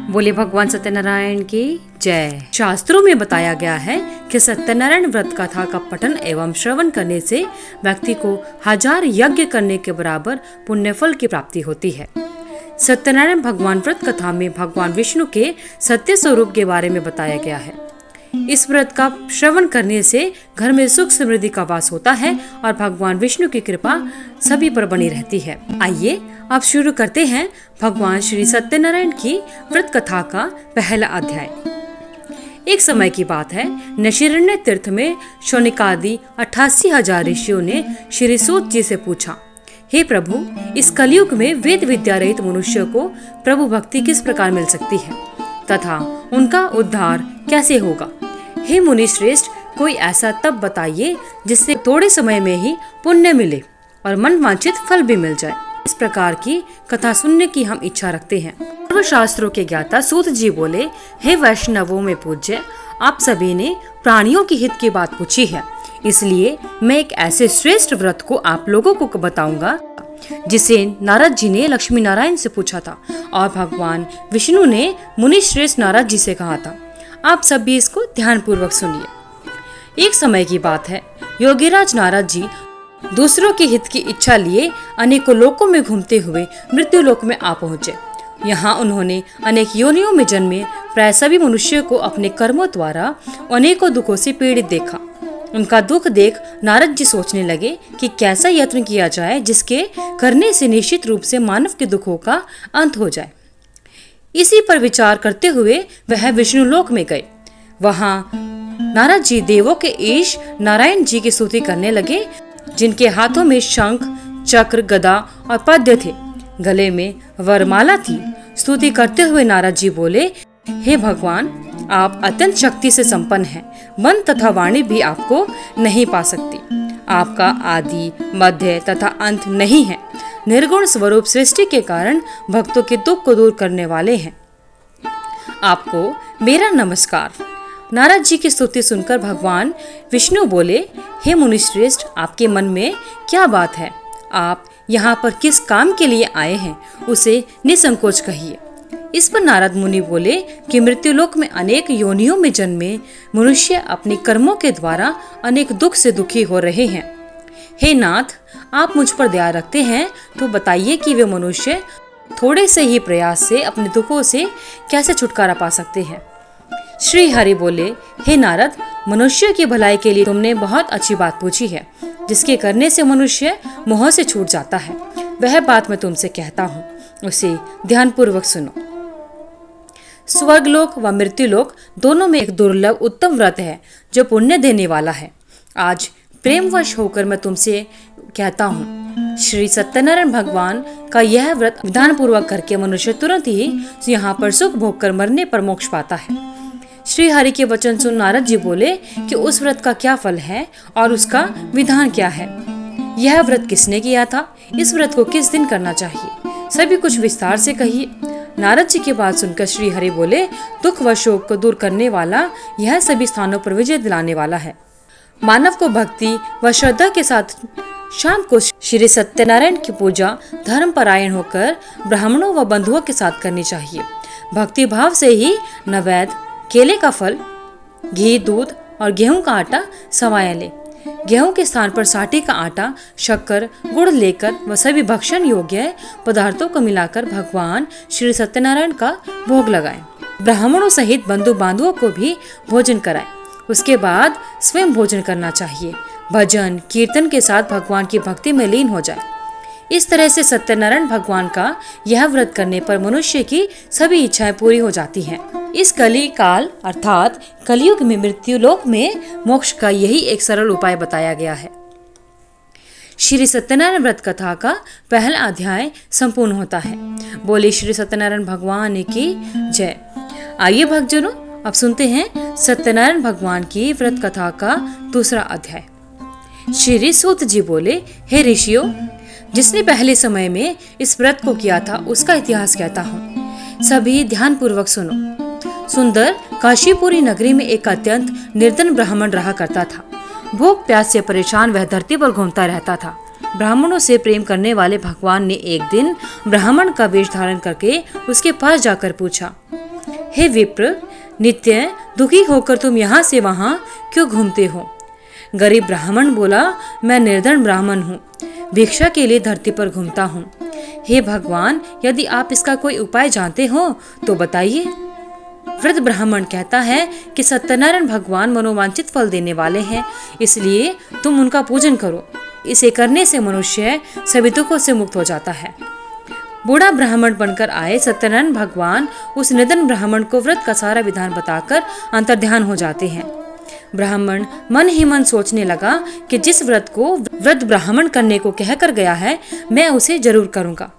बोले भगवान सत्यनारायण की जय। शास्त्रों में बताया गया है कि सत्यनारायण व्रत कथा का पठन एवं श्रवण करने से व्यक्ति को 1000 यज्ञ करने के बराबर पुण्यफल की प्राप्ति होती है। सत्यनारायण भगवान व्रत कथा में भगवान विष्णु के सत्य स्वरूप के बारे में बताया गया है। इस व्रत का श्रवण करने से घर में सुख समृद्धि का वास होता है और भगवान विष्णु की कृपा सभी पर बनी रहती है। आइए अब शुरू करते हैं भगवान श्री सत्यनारायण की व्रत कथा का पहला अध्याय। एक समय की बात है, नैमिषारण्य तीर्थ में शौनकादि 88,000 ऋषियों ने श्री सूत जी से पूछा, हे प्रभु, इस कलयुग में वेद विद्या रहित मनुष्य को प्रभु भक्ति किस प्रकार मिल सकती है तथा उनका उद्धार कैसे होगा। हे मुनि श्रेष्ठ, कोई ऐसा तप बताइए जिससे थोड़े समय में ही पुण्य मिले और मन वांछित फल भी मिल जाए। इस प्रकार की कथा सुनने की हम इच्छा रखते हैं। सर्वशास्त्रों के ज्ञाता सूत जी बोले, हे वैष्णवों में पूज्य, आप सभी ने प्राणियों की हित की बात पूछी है, इसलिए मैं एक ऐसे श्रेष्ठ व्रत को आप लोगों को बताऊंगा जिसे नारद जी ने लक्ष्मी नारायण से पूछा था और भगवान विष्णु ने मुनि श्रेष्ठ नारद जी से कहा था। आप सब भी इसको ध्यान पूर्वक सुनिए। एक समय की बात है, योगीराज नारद जी दूसरों के हित की इच्छा लिए अनेकों लोकों में घूमते हुए मृत्यु लोक में आ पहुँचे। यहाँ उन्होंने अनेक योनियों में जन्मे प्राय सभी मनुष्य को अपने कर्मों द्वारा अनेकों दुखों से पीड़ित देखा। उनका दुख देख नारद जी सोचने लगे कि कैसा यत्न किया जाए जिसके करने से निश्चित रूप से मानव के दुखों का अंत हो जाए। इसी पर विचार करते हुए वह विष्णु लोक में गए। वहाँ नारद जी देवों के ईश नारायण जी की स्तुति करने लगे, जिनके हाथों में शंख, चक्र, गदा और पद्य थे, गले में वरमाला थी। स्तुति करते हुए नारद जी बोले, हे भगवान, आप अत्यंत शक्ति से संपन्न हैं, मन तथा वाणी भी आपको नहीं पा सकती। आपका आदि, मध्य तथा अंत नहीं है। निर्गुण स्वरूप सृष्टि के कारण भक्तों के दुख को दूर करने वाले हैं। आपको मेरा नमस्कार। नारद जी की स्तुति सुनकर भगवान विष्णु बोले, हे मुनिश्रेष्ठ, आपके मन में क्या बात है? आप यहाँ पर किस काम के लिए आए हैं, उसे निसंकोच कहिए। इस पर नारद मुनि बोले कि मृत्युलोक में अनेक योनियों में जन्मे मनुष्य अपने कर्मों के द्वारा अनेक दुख से दुखी हो रहे हैं। हे नाथ, आप मुझ पर दया रखते हैं तो बताइए कि वे मनुष्य थोड़े से ही प्रयास से अपने दुखों से कैसे छुटकारा पा सकते हैं। श्री हरि बोले, हे नारद, मनुष्य की भलाई के लिए तुमने बहुत अच्छी बात पूछी है, जिसके करने से मनुष्य मोह से छूट जाता है। वह बात मैं तुमसे कहता हूँ, उसे ध्यान पूर्वक सुनो। स्वर्गलोक व मृत्युलोक दोनों में एक दुर्लभ उत्तम व्रत है जो पुण्य देने वाला है। आज प्रेमवश होकर मैं तुमसे कहता हूँ, श्री सत्यनारायण भगवान का यह व्रत विधान पूर्वक करके मनुष्य तुरंत ही यहाँ पर सुख भोग कर मरने पर मोक्ष पाता है। श्री हरि के वचन सुन नारद जी बोले कि उस व्रत का क्या फल है और उसका विधान क्या है। यह व्रत किसने किया था? इस व्रत को किस दिन करना चाहिए? सभी कुछ विस्तार से कहिए। नारद जी की बात सुनकर श्री हरि बोले, दुख व शोक को दूर करने वाला, यह सभी स्थानों पर विजय दिलाने वाला है। मानव को भक्ति व श्रद्धा के साथ शाम को श्री सत्यनारायण की पूजा धर्म परायण होकर ब्राह्मणों व बंधुओं के साथ करनी चाहिए। भक्ति भाव से ही नैवेद्य, केले का फल, घी, दूध और गेहूं का आटा सवाया ले। गेहूं के स्थान पर साठी का आटा, शक्कर, गुड़ लेकर व सभी भक्षण योग्य पदार्थों को मिलाकर भगवान श्री सत्यनारायण का भोग लगाएं। ब्राह्मणों सहित बंधु बांधवों को भी भोजन कराएं। उसके बाद स्वयं भोजन करना चाहिए। भजन कीर्तन के साथ भगवान की भक्ति में लीन हो जाए। इस तरह से सत्यनारायण भगवान का यह व्रत करने पर मनुष्य की सभी इच्छाएं पूरी हो जाती हैं। इस कली काल अर्थात कलयुग में मृत्युलोक में मोक्ष का यही एक सरल उपाय बताया गया है। श्री सत्यनारायण व्रत कथा का पहला अध्याय संपूर्ण होता है। बोले श्री सत्यनारायण भगवान की जय। आइए भक्तजनों, अब सुनते हैं सत्यनारायण भगवान की व्रत कथा का दूसरा अध्याय। श्री सूत जी बोले, हे ऋषियों, जिसने पहले समय में इस व्रत को किया था उसका इतिहास कहता हूँ, सभी ध्यान पूर्वक सुनो। सुंदर काशीपुरी नगरी में एक अत्यंत निर्धन ब्राह्मण रहा करता था। भूख प्यास से परेशान वह धरती पर घूमता रहता था। ब्राह्मणों से प्रेम करने वाले भगवान ने एक दिन ब्राह्मण का वेश धारण करके उसके पास जाकर पूछा, हे विप्र, नित्य दुखी होकर तुम यहाँ से वहाँ क्यों घूमते हो? गरीब ब्राह्मण बोला, मैं निर्धन ब्राह्मण हूँ, भिक्षा के लिए धरती पर घूमता हूँ। हे भगवान, यदि आप इसका कोई उपाय जानते हो तो बताइए। वृद्ध ब्राह्मण कहता है कि सत्यनारायण भगवान मनोवांछित फल देने वाले हैं, इसलिए तुम उनका पूजन करो। इसे करने से मनुष्य सभी दुखों से मुक्त हो जाता है। बूढ़ा ब्राह्मण बनकर आए सत्यनारायण भगवान उस निर्धन ब्राह्मण को व्रत का सारा विधान बताकर अंतर्ध्यान हो जाते हैं। ब्राह्मण मन ही मन सोचने लगा कि जिस व्रत को वृद्ध ब्राह्मण करने को कहकर गया है, मैं उसे जरूर करूंगा।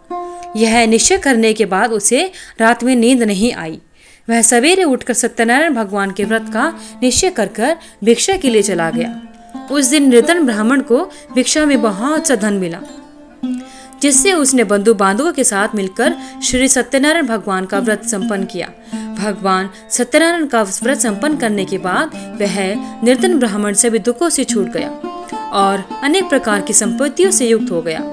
यह निश्चय करने के बाद उसे रात में नींद नहीं आई। वह सवेरे उठकर सत्यनारायण भगवान के व्रत का निश्चय कर भिक्षा के लिए चला गया। उस दिन निर्धन ब्राह्मण को भिक्षा में बहुत सा धन मिला, जिससे उसने बंधु बांधवों के साथ मिलकर श्री सत्यनारायण भगवान का व्रत संपन्न किया। भगवान सत्यनारायण का व्रत संपन्न करने के बाद वह निर्धन ब्राह्मण सभी दुखों से छूट गया और अनेक प्रकार की संपत्तियों से युक्त हो गया।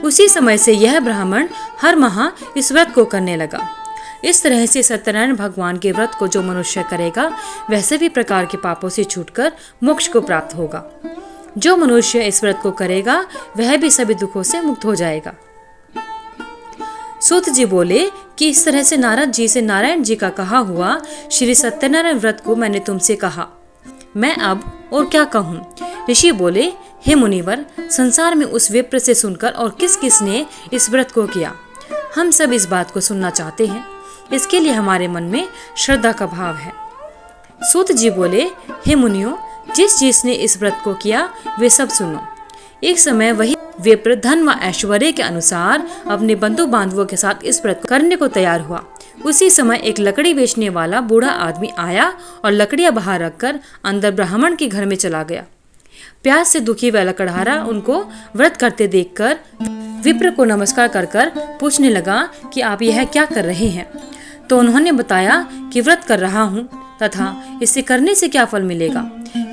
उसी समय से यह ब्राह्मण हर माह इस व्रत को करने लगा। इस तरह से सत्यनारायण भगवान के व्रत को जो मनुष्य करेगा, वह सभी प्रकार के पापों से छूटकर मोक्ष को प्राप्त होगा। जो मनुष्य इस व्रत को करेगा, वह भी सभी दुखों से मुक्त हो जाएगा। सूत जी बोले कि इस तरह से नारद जी से नारायण जी का कहा हुआ श्री सत्यनारायण व्रत को मैंने तुमसे कहा, मैं अब और क्या कहूँ। ऋषि बोले, हे मुनिवर, संसार में उस विप्र से सुनकर और किस किस ने इस व्रत को किया, हम सब इस बात को सुनना चाहते हैं। इसके लिए हमारे मन में श्रद्धा का भाव है। सूत जी बोले, हे मुनियों, जिसने इस व्रत को किया वे सब सुनो। एक समय वही विप्र धन व ऐश्वर्य के अनुसार अपने बंधु बांधवों के साथ इस व्रत करने को तैयार हुआ। उसी समय एक लकड़ी बेचने वाला बूढ़ा आदमी आया और लकड़ियां बाहर रखकर अंदर ब्राह्मण के घर में चला गया। प्यास से दुखी वह लकड़हारा उनको व्रत करते देखकर विप्र को नमस्कार कर पूछने लगा कि आप यह क्या कर रहे हैं। तो उन्होंने बताया कि व्रत कर रहा हूँ तथा इसे करने से क्या फल मिलेगा,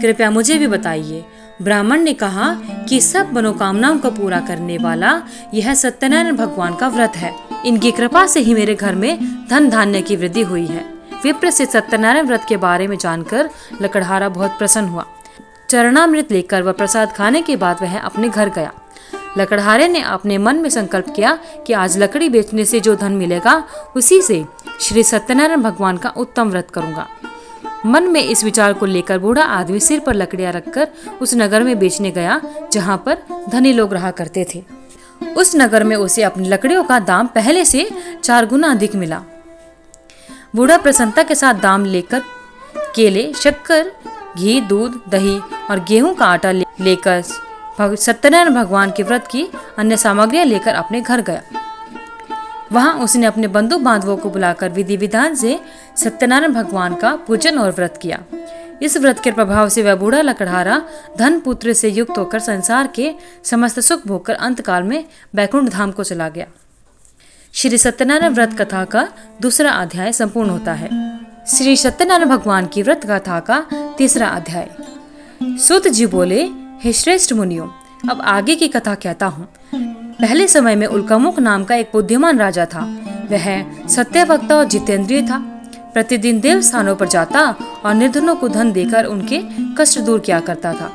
कृपया मुझे भी बताइए। ब्राह्मण ने कहा कि सब मनोकामनाओं को पूरा करने वाला यह सत्यनारायण भगवान का व्रत है। इनकी कृपा से ही मेरे घर में धन धान्य की वृद्धि हुई है। विप्र से सत्यनारायण व्रत के बारे में जानकर लकड़हारा बहुत प्रसन्न हुआ। चरणामृत लेकर वह प्रसाद खाने के बाद वह अपने घर गया। लकड़हारे ने अपने मन में संकल्प किया कि आज लकड़ी बेचने से जो धन मिलेगा, उसी से श्री सत्यनारायण भगवान का उत्तम व्रत करूंगा। मन में इस विचार को लेकर बूढ़ा आदमी सिर पर लकड़ियां रखकर उस नगर में बेचने गया जहां पर धनी लोग रहा करते थे। उस नगर में उसे अपनी लकड़ियों का दाम पहले से 4 गुना अधिक मिला। बूढ़ा प्रसन्नता के साथ दाम लेकर केले, शक्कर, घी, दूध, दही और गेहूं का आटा लेकर सत्यनारायण भगवान के व्रत की अन्य सामग्रियां लेकर अपने घर गया। वहां उसने अपने बंधु बांधवों को बुलाकर विधि विधान से सत्यनारायण भगवान का पूजन और व्रत किया। इस व्रत के प्रभाव से वह बूढ़ा लकड़हारा धन पुत्र से युक्त होकर संसार के समस्त सुख भोगकर अंतकाल में बैकुंठ धाम को चला गया। श्री सत्यनारायण व्रत कथा का दूसरा अध्याय संपूर्ण होता है। श्री सत्यनारायण भगवान की व्रत कथा का तीसरा अध्याय। सूत जी बोले, हे श्रेष्ठ मुनियों, अब आगे की कथा कहता हूँ। पहले समय में उल्कामुख नाम का एक बुद्धिमान राजा था। वह सत्यवक्ता और जितेंद्रिय था। प्रतिदिन देव स्थानों पर जाता और निर्धनों को धन देकर उनके कष्ट दूर किया करता था।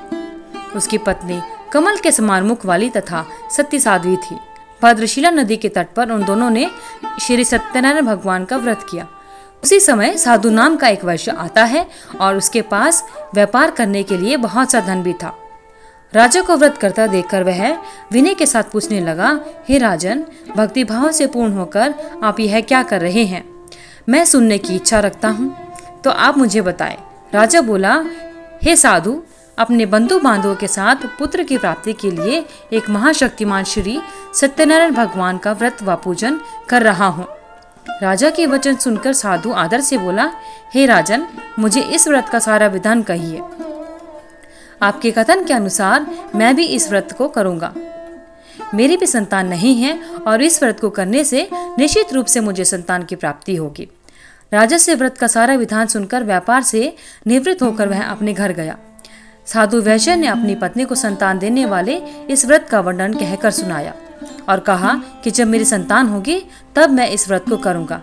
उसकी पत्नी कमल के समान मुख वाली तथा सत्य साध्वी थी। भद्रशिला नदी के तट पर उन दोनों ने श्री सत्यनारायण भगवान का व्रत किया। उसी समय साधु नाम का एक वैश्य आता है और उसके पास व्यापार करने के लिए बहुत सा धन भी था। राजा को व्रत करता देखकर वह विनय के साथ पूछने लगा, हे राजन, भक्ति भाव से पूर्ण होकर आप यह क्या कर रहे हैं? मैं सुनने की इच्छा रखता हूँ, तो आप मुझे बताएं। राजा बोला, हे साधु, अपने बंधु बांधवों के साथ पुत्र की प्राप्ति के लिए एक महाशक्तिमान श्री सत्यनारायण भगवान का व्रत व पूजन कर रहा हूँ। राजा के वचन सुनकर साधु आदर से बोला, हे राजन, मुझे इस व्रत का सारा विधान कहिए। आपके कथन के अनुसार मैं भी इस व्रत को करूंगा। मेरी भी संतान नहीं है और इस व्रत को करने से निश्चित रूप से मुझे संतान की प्राप्ति होगी। राजा से व्रत का सारा विधान सुनकर व्यापार से निवृत्त होकर वह अपने घर गया। साधु वैश्य ने अपनी पत्नी को संतान देने वाले इस व्रत का वर्णन कहकर सुनाया और कहा कि जब मेरी संतान होगी तब मैं इस व्रत को करूंगा।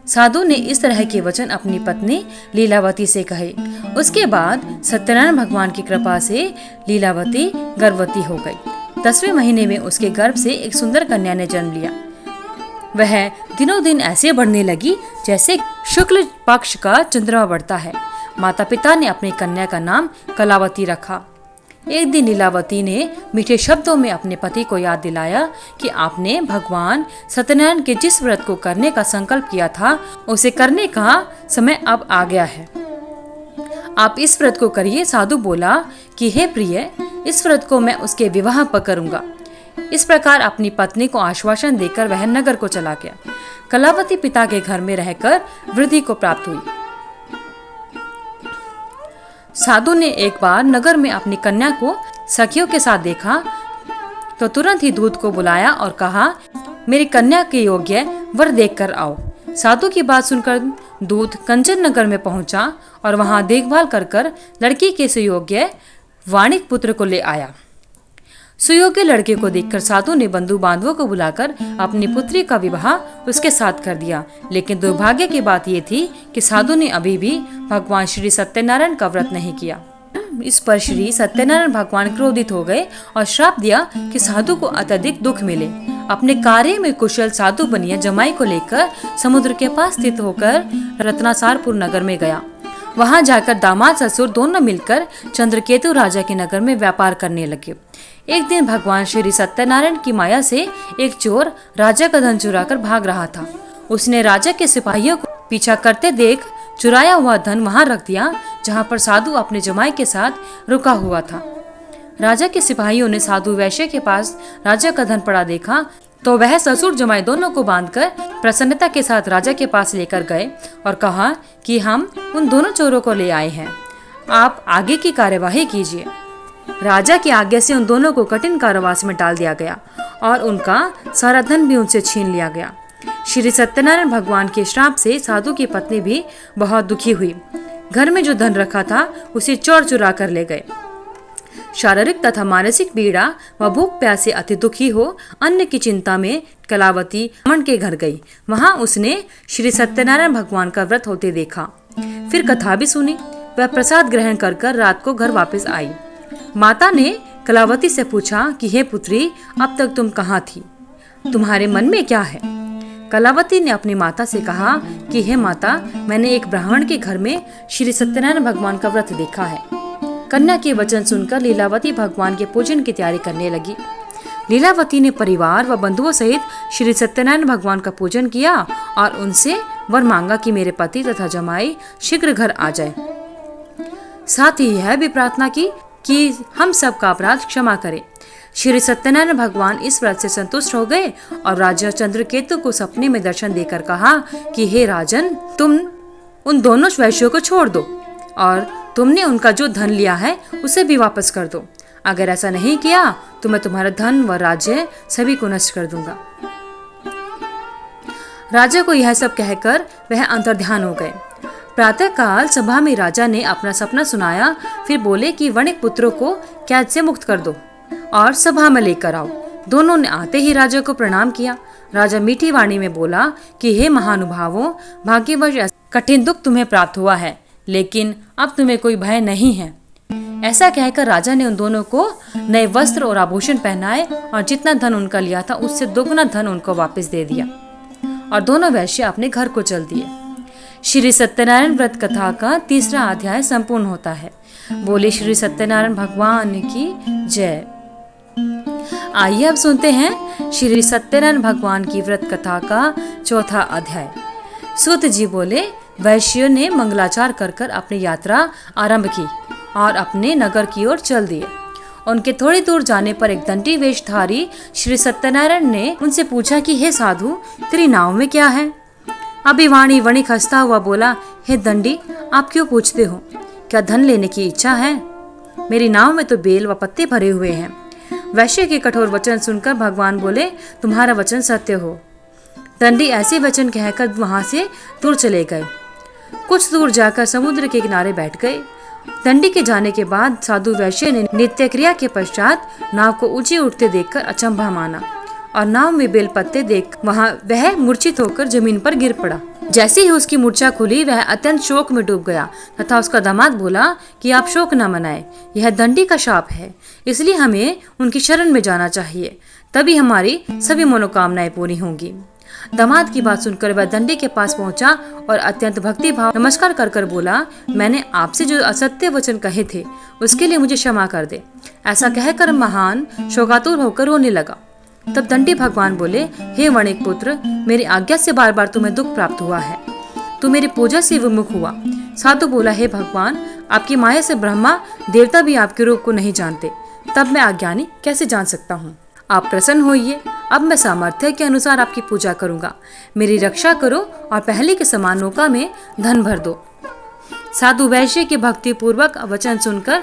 साधु ने इस तरह के वचन अपनी पत्नी लीलावती से कहे। उसके बाद सत्यनारायण भगवान की कृपा से लीलावती गर्भवती हो गई। 10वें महीने में उसके गर्भ से एक सुंदर कन्या ने जन्म लिया। वह दिनों दिन ऐसे बढ़ने लगी जैसे शुक्ल पक्ष का चंद्रमा बढ़ता है। माता पिता ने अपनी कन्या का नाम कलावती रखा। एक दिन लीलावती ने मीठे शब्दों में अपने पति को याद दिलाया कि आपने भगवान सत्यनारायण के जिस व्रत को करने का संकल्प किया था उसे करने का समय अब आ गया है। आप इस व्रत को करिए। साधु बोला कि हे प्रिय, इस व्रत को मैं उसके विवाह पर करूंगा। इस प्रकार अपनी पत्नी को आश्वासन देकर वह नगर को चला गया। कलावती पिता के घर में रहकर वृद्धि को प्राप्त हुई। साधु ने एक बार नगर में अपनी कन्या को सखियों के साथ देखा तो तुरंत ही दूत को बुलाया और कहा, मेरी कन्या के योग्य वर देखकर आओ। साधु की बात सुनकर दूत कंचन नगर में पहुंचा और वहां देखभाल कर लड़की के सुयोग्य वाणिक पुत्र को ले आया। सुयोग्य लड़के को देखकर साधु ने बंधु बांधवों को बुलाकर अपनी पुत्री का विवाह उसके साथ कर दिया। लेकिन दुर्भाग्य की बात ये थी कि साधु ने अभी भी भगवान श्री सत्यनारायण का व्रत नहीं किया। इस पर श्री सत्यनारायण भगवान क्रोधित हो गए और श्राप दिया कि साधु को अत्यधिक दुख मिले। अपने कार्य में कुशल साधु बनिया जमाई को लेकर समुद्र के पास स्थित होकर रत्नासारपुर नगर में गया। वहां जाकर दामाद ससुर दोनों मिलकर चंद्रकेतु राजा के नगर में व्यापार करने लगे। एक दिन भगवान श्री सत्यनारायण की माया से एक चोर राजा का धन चुराकर भाग रहा था। उसने राजा के सिपाहियों को पीछा करते देख चुराया हुआ धन वहां रख दिया जहां पर साधु अपने जमाई के साथ रुका हुआ था। राजा के सिपाहियों ने साधु वैश्य के पास राजा का धन पड़ा देखा तो वह ससुर जमाई दोनों को बांधकर प्रसन्नता के साथ राजा के पास लेकर गए और कहा कि हम उन दोनों चोरों को ले आए हैं, आप आगे की कार्यवाही कीजिए। राजा की आज्ञा से उन दोनों को कठिन कारावास में डाल दिया गया और उनका सारा धन भी उनसे छीन लिया गया। श्री सत्यनारायण भगवान के श्राप से साधु की पत्नी भी बहुत दुखी हुई। घर में जो धन रखा था उसे चोर चुरा कर ले गए। शारीरिक तथा मानसिक पीड़ा व भूख प्यास से अति दुखी हो अन्न की चिंता में कलावती ब्राह्मण के घर गई। वहां उसने श्री सत्यनारायण भगवान का व्रत होते देखा। फिर कथा भी सुनी। वह प्रसाद ग्रहण कर रात को घर वापस आई। माता ने कलावती से पूछा कि हे पुत्री, अब तक तुम कहाँ थी? तुम्हारे मन में क्या है? कलावती ने अपनी माता से कहा कि हे माता, मैंने एक ब्राह्मण के घर में श्री सत्यनारायण भगवान का व्रत देखा है। कन्या के वचन सुनकर लीलावती भगवान के पूजन की तैयारी करने लगी। लीलावती ने परिवार व बंधुओं सहित श्री सत्यनारायण भगवान का पूजन किया और उनसे वर मांगा कि मेरे पति तथा जमाई शीघ्र घर आ जाए। साथ ही यह भी प्रार्थना की कि हम सब का अपराध क्षमा करें। श्री सत्यनारायण भगवान इस व्रत से संतुष्ट हो गए और राजा चंद्रकेतु को सपने में दर्शन देकर कहा कि हे राजन, तुम उन दोनों वैश्यों को छोड़ दो और तुमने उनका जो धन लिया है उसे भी वापस कर दो। अगर ऐसा नहीं किया तो मैं तुम्हारा धन व राज्य सभी को नष्ट कर दूंगा। राजा को यह सब कहकर वह अंतर्ध्यान हो गए। प्रातःकाल सभा में राजा ने अपना सपना सुनाया। फिर बोले कि वणिक पुत्रों को कैद से मुक्त कर दो और सभा में लेकर आओ। दोनों ने आते ही राजा को प्रणाम किया। राजा मीठी वाणी में बोला कि हे महानुभावों, भाग्यवश कठिन दुख तुम्हें प्राप्त हुआ है, लेकिन अब तुम्हें कोई भय नहीं है। ऐसा कहकर राजा ने उन दोनों को नए वस्त्र और आभूषण पहनाए और जितना धन उनका लिया था उससे दोगुना धन उनको वापस दे दिया और दोनों वैश्य अपने घर को चल दिए। श्री सत्यनारायण व्रत कथा का 3रा अध्याय संपूर्ण होता है। बोले श्री सत्यनारायण भगवान की जय। आइए अब सुनते हैं श्री सत्यनारायण भगवान की व्रत कथा का 4था अध्याय। सूत जी बोले, वैश्यों ने मंगलाचार कर अपनी यात्रा आरंभ की और अपने नगर की ओर चल दिए। उनके थोड़ी दूर जाने पर एक दंडी वेशधारी श्री सत्यनारायण ने उनसे पूछा कि हे साधु, तेरी नाव में क्या है? अभिवाणी वणिक हंसता हुआ बोला, हे दंडी, आप क्यों पूछते हो? क्या धन लेने की इच्छा है? मेरी नाव में तो बेल व पत्ते भरे हुए हैं। वैश्य के कठोर वचन सुनकर भगवान बोले, तुम्हारा वचन सत्य हो। दंडी ऐसे वचन कहकर वहां से दूर चले गए। कुछ दूर जाकर समुद्र के किनारे बैठ गए। दंडी के जाने के बाद साधु वैश्य ने नित्य क्रिया के पश्चात नाव को ऊंची उठते देखकर अचंभा माना और नाव में बेल पत्ते देख वह मूर्छित होकर जमीन पर गिर पड़ा। जैसे ही उसकी मूर्छा खुली वह अत्यंत शोक में डूब गया तथा उसका दामाद बोला कि आप शोक न मनाएं, यह दंडी का शाप है, इसलिए हमें उनकी शरण में जाना चाहिए, तभी हमारी सभी मनोकामनाएं पूरी होंगी। दामाद की बात सुनकर वह दंडी के पास पहुंचा और अत्यंत भक्ति भाव नमस्कार कर कर बोला, मैंने आपसे जो असत्य वचन कहे थे उसके लिए मुझे क्षमा कर दे। ऐसा कहकर महान शोकातुर होकर रोने लगा। तब दंडी भगवान बोले, हे वणिक पुत्र, मेरी आज्ञा से बार बार तुम्हें दुख प्राप्त हुआ है, तू मेरी पूजा से विमुख हुआ। साधु बोला, हे भगवान, आपकी माया से ब्रह्मा देवता भी आपके रूप को नहीं जानते, तब मैं अज्ञानी कैसे जान सकता हूँ। आप प्रसन्न होइए, अब मैं सामर्थ्य के अनुसार आपकी पूजा करूंगा, मेरी रक्षा करो और पहले के समान नौका में धन भर दो। साधु वैश्य के भक्ति पूर्वक वचन सुनकर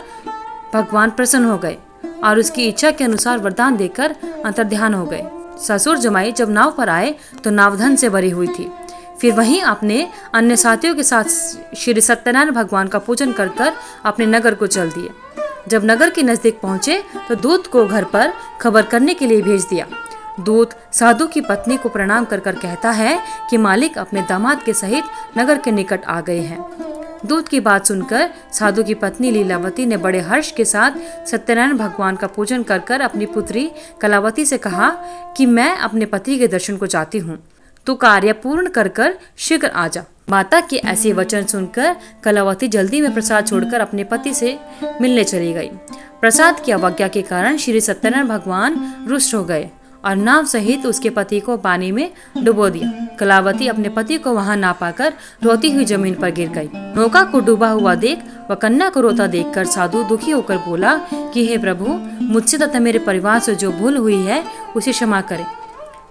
भगवान प्रसन्न हो गए और उसकी इच्छा के अनुसार वरदान देकर अंतर्ध्यान हो गए। ससुर जमाई जब नाव पर आए तो नाव धन से भरी हुई थी। फिर वहीं अपने अन्य साथियों के साथ श्री सत्यनारायण भगवान का पूजन कर अपने नगर को चल दिए। जब नगर के नजदीक पहुंचे तो दूत को घर पर खबर करने के लिए भेज दिया। दूत साधु की पत्नी को प्रणाम कर कहता है कि मालिक अपने दामाद के सहित नगर के निकट आ गए हैं। दूत की बात सुनकर साधु की पत्नी लीलावती ने बड़े हर्ष के साथ सत्यनारायण भगवान का पूजन कर अपनी पुत्री कलावती से कहा कि मैं अपने पति के दर्शन को चाहती हूँ, तू कार्य पूर्ण कर शीघ्र आ जा। माता के ऐसे वचन सुनकर कलावती जल्दी में प्रसाद छोड़कर अपने पति से मिलने चली गई। प्रसाद की अवज्ञा के कारण श्री सत्यनारायण भगवान रुष्ट हो गए और नाव सहित उसके पति को पानी में डुबो दिया। कलावती अपने पति को वहां ना पाकर रोती हुई जमीन पर गिर गई। नौका को डूबा हुआ देख व कन्या को रोता देखकर साधु दुखी होकर बोला कि हे प्रभु, मुझसे तथा मेरे परिवार से जो भूल हुई है उसे क्षमा करें।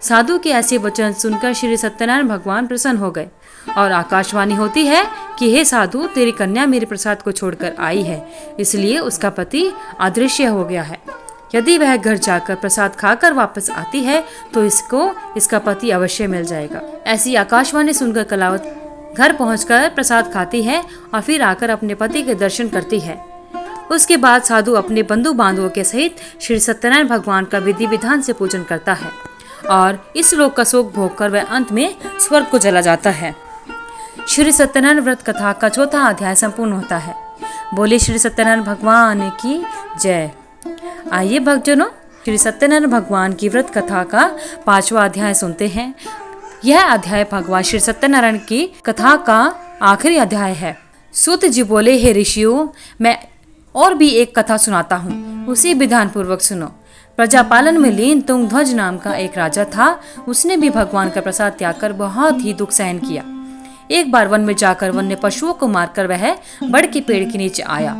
साधु के ऐसे वचन सुनकर श्री सत्यनारायण भगवान प्रसन्न हो गए और आकाशवाणी होती है कि हे साधु, तेरी कन्या मेरे प्रसाद को छोड़कर आई है, इसलिए उसका पति अदृश्य हो गया है। यदि वह घर जाकर प्रसाद खाकर वापस आती है तो इसका पति अवश्य मिल जाएगा। ऐसी आकाशवाणी सुनकर कलावत घर पहुंचकर प्रसाद खाती है और फिर आकर अपने पति के दर्शन करती है। उसके बाद साधु अपने बंधु बांधवों के सहित श्री सत्यनारायण भगवान का विधि विधान से पूजन करता है और इस लोक का सुख भोग कर वह अंत में स्वर्ग को चला जाता है। श्री सत्यनारायण व्रत कथा का चौथा अध्याय संपूर्ण होता है। बोले श्री सत्यनारायण भगवान की जय। आइए भक्तजनों, श्री सत्यनारायण भगवान की व्रत कथा का 5वां अध्याय सुनते हैं। यह अध्याय भगवान श्री सत्यनारायण की कथा का आखिरी अध्याय है। सूत जी बोले, हे ऋषियों, मैं और भी एक कथा सुनाता हूँ, उसे विधान पूर्वक सुनो। प्रजापालन में लीन तुंगध्वज नाम का एक राजा था। उसने भी भगवान का प्रसाद त्याग कर बहुत ही दुख सहन किया। एक बार वन में जाकर वन्य पशुओं को मारकर वह बड़ के पेड़ के नीचे आया।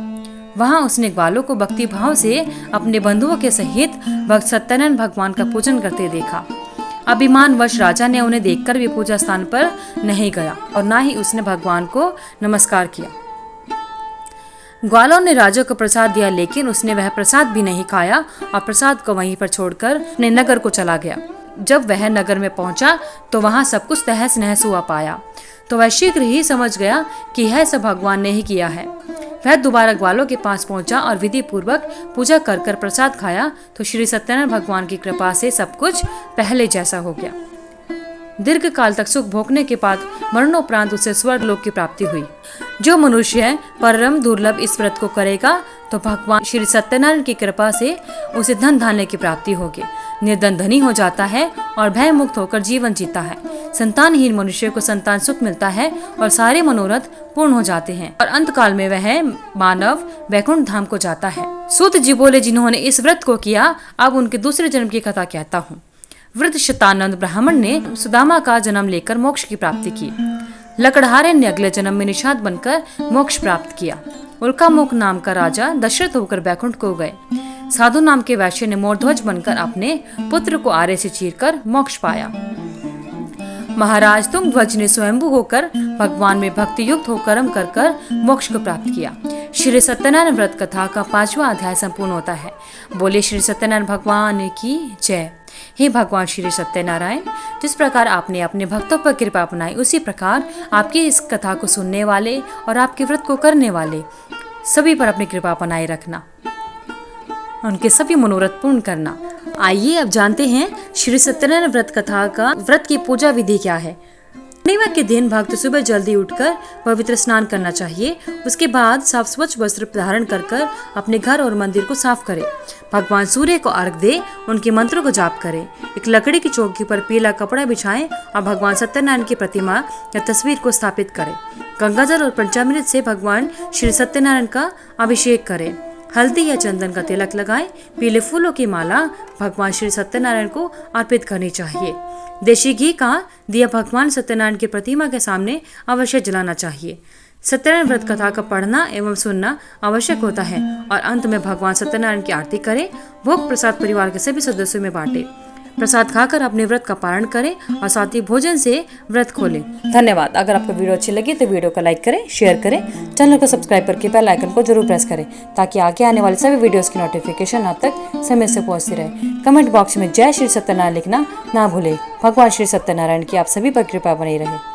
वहां उसने ग्वालों को भक्ति भाव से अपने बंधुओं के सहित भक्त सत्यनारायण भगवान का पूजन करते देखा। अभिमानवश राजा ने उन्हें देखकर भी पूजा स्थान पर नहीं गया और न ही उसने भगवान को नमस्कार किया। ग्वालों ने राजा को प्रसाद दिया, लेकिन उसने वह प्रसाद भी नहीं खाया और प्रसाद को वहीं पर छोड़कर अपने नगर को चला गया। जब वह नगर में पहुंचा तो वहां सब कुछ तहस नहस हुआ पाया, तो वह शीघ्र ही समझ गया कि यह सब भगवान ने ही किया है। वह दोबारा ग्वालों के पास पहुंचा और विधि पूर्वक पूजा कर प्रसाद खाया तो श्री सत्यनारायण भगवान की कृपा से सब कुछ पहले जैसा हो गया। दीर्घ काल तक सुख भोगने के बाद मरणोपरांत उसे स्वर्ग लोक की प्राप्ति हुई। जो मनुष्य परम दुर्लभ इस व्रत को करेगा तो भगवान श्री सत्यनारायण की कृपा से उसे धन धान्य की प्राप्ति होगी, निर्धन धनी हो जाता है और भय मुक्त होकर जीवन जीता है। संतानहीन मनुष्य को संतान सुख मिलता है और सारे मनोरथ पूर्ण हो जाते हैं और अंत काल में वह मानव वैकुंठ धाम को जाता है। सूत जी बोले, जिन्होंने इस व्रत को किया, अब उनके दूसरे जन्म की कथा कहता हूँ। वृद्ध शतानंद ब्राह्मण ने सुदामा का जन्म लेकर मोक्ष की प्राप्ति की। लकड़हारे ने अगले जन्म में निषाद बनकर मोक्ष प्राप्त किया। उल्कामुख नाम का राजा दशरथ होकर बैकुंठ को गए। साधु नाम के वैश्य ने मोरध्वज बनकर अपने पुत्र को आरे से चीरकर मोक्ष पाया। महाराज तुंगध्वज ने स्वयंभू होकर भगवान में भक्ति युक्त होकर कर्म कर मोक्ष को प्राप्त किया। श्री सत्यनारायण व्रत कथा का 5वां अध्याय संपूर्ण होता है। बोले श्री सत्यनारायण भगवान की जय। हे भगवान श्री सत्यनारायण, जिस प्रकार आपने अपने भक्तों पर कृपा अपनाई, उसी प्रकार आपकी इस कथा को सुनने वाले और आपके व्रत को करने वाले सभी पर अपनी कृपा बनाए रखना, उनके सभी मनोरथ पूर्ण करना आइए अब जानते हैं श्री सत्यनारायण व्रत कथा का व्रत की पूजा विधि क्या है। पूर्णिमा के दिन भक्त सुबह जल्दी उठकर पवित्र स्नान करना चाहिए। उसके बाद साफ स्वच्छ वस्त्र धारण कर अपने घर और मंदिर को साफ करें। भगवान सूर्य को अर्घ दे, उनके मंत्रों को जाप करें। एक लकड़ी की चौकी पर पीला कपड़ा बिछाएं और भगवान सत्यनारायण की प्रतिमा या तस्वीर को स्थापित करें। गंगाजल और पंचामृत से भगवान श्री सत्यनारायण का अभिषेक करें। हल्दी या चंदन का तिलक लगाएं। पीले फूलों की माला भगवान श्री सत्यनारायण को अर्पित करनी चाहिए। देशी घी का दिया भगवान सत्यनारायण की प्रतिमा के सामने अवश्य जलाना चाहिए। सत्यनारायण व्रत कथा का पढ़ना एवं सुनना आवश्यक होता है और अंत में भगवान सत्यनारायण की आरती करें। भोग प्रसाद परिवार के सभी सदस्यों में बांटे। प्रसाद खाकर अपने व्रत का पारण करें और साथ ही भोजन से व्रत खोलें। धन्यवाद। अगर आपको वीडियो अच्छी लगी तो वीडियो को लाइक करें, शेयर करें, चैनल को सब्सक्राइब करके बेल आइकन को जरूर प्रेस करें ताकि आगे आने वाले सभी वीडियोस की नोटिफिकेशन आप तक समय से पहुंचती रहे। कमेंट बॉक्स में जय श्री सत्यनारायण लिखना ना भूलें। भगवान श्री सत्यनारायण की आप सभी पर कृपा बनी रहे।